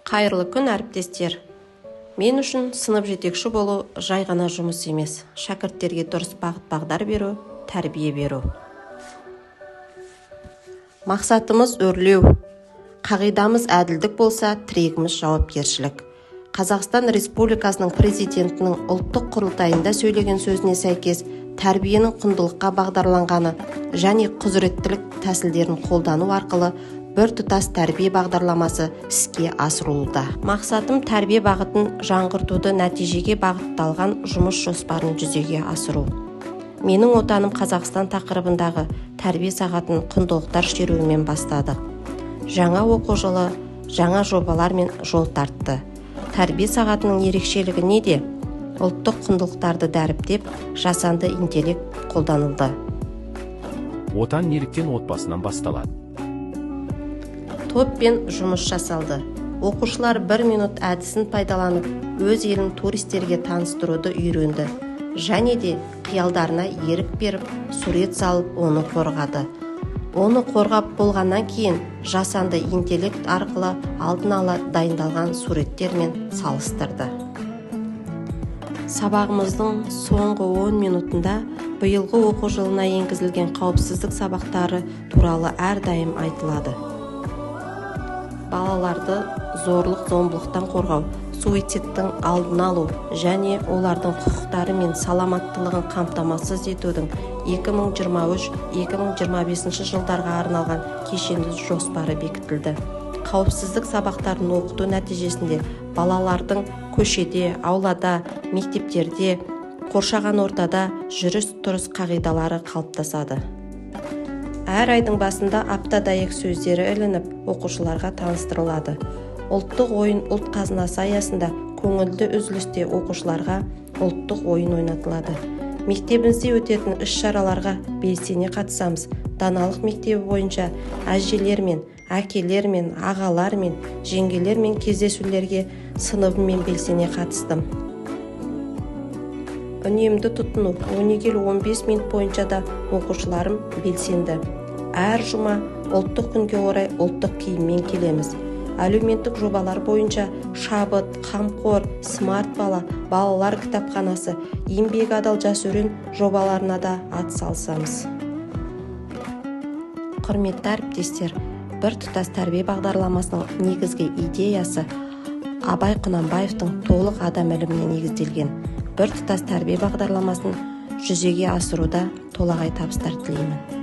Қайырлы күн, әріптестер. Мен үшін сынып жетекші болу жай ғана жұмыс емес, шәкірттерге дұрыс бағыт-бағдар беру, тәрбие беру. Мақсатымыз өрлеу, қағидамыз әділдік болса, тірегіміз жауапкершілік. Қазақстан Республикасының президентінің ұлттық құрылтайында сөйлеген сөзіне сәйкес, тәрбиенің құндылыққа бағдарланғаны және құзыреттілік тәсілдерін қолдану арқылы біртұтас тәрбие бағдарламасы іске асырылуда. Мақсатым тәрбие бағытын жаңғыртуды, нәтижеге бағытталған жұмыс жоспарын жүзеге асыру. Менің отаным Қазақстан тақырыбындағы тәрбие сағатын құндылықтар шеруімен бастадық. Жаңа оқу жылы жаңа жобалармен жол тартты. Тәрбие сағатының ерекшелігі неде? Ұлттық құндылықтарды дәріптеп, жасанды интеллект қолданылды. Отан неліктен отбасынан басталады? Топпен жұмыс жасалды. Оқушылар 1 минут әдісін пайдаланып, өз елін туристерге таныстыруды үйренді. Және де қиялдарына ерік беріп, сурет салып, оны қорғады. Оны қорғап болғаннан кейін жасанды интеллект арқылы алдын ала дайындалған суреттермен салыстырды. Сабағымыздың соңғы 10 минутында биылғы оқу жылына енгізілген қауіпсіздік сабақтары туралы әрдайым айтылады. Балаларды зорлық-зомбылықтан қорғау, суицидтің алдын алу және олардың құқықтары мен саламаттылығын қамтамасыз етудің 2023-2025 жылдарға арналған кешенді жоспары бекітілді. Қауіпсіздік сабақтарын оқыту нәтижесінде балалардың көшеде, аулада, мектептерде, қоршаған ортада жүріс-тұрыс қағидалары қалыптасады. Әр айдың басында апта-дайек сөздері ілініп, оқушыларға таныстырылады. Ұлттық ойын ұлт қазынасы аясында көңілді үзілісте оқушыларға ұлттық ойын ойнатылады. Мектебімізде өтетін іс-шараларға белсене қатысамыз. Даналық мектебі бойынша әжелермен, әкелермен, ағалармен, жеңгелермен кездесулерге сыныбыммен белсене қатыстым. Үнемді тұтыну, өнегелі 15 минут бойынша да оқушыларым белсенді. Әр жұма ұлттық күнге орай ұлттық киіммен келеміз. Әлеуметтік жобалар бойынша шабыт, қамқор, смарт бала, балалар кітапханасы, еңбек адал жас өрен жобаларына да атсалысамыз. Құрметті әріптестер, біртұтас тәрбие бағдарламасының негізгі идеясы Абай Құнанбаевтың толық адам іліміне негізделген. Біртұтас тәрбие бағдарламасын жүзеге асыруда толағай табыстар тілеймін.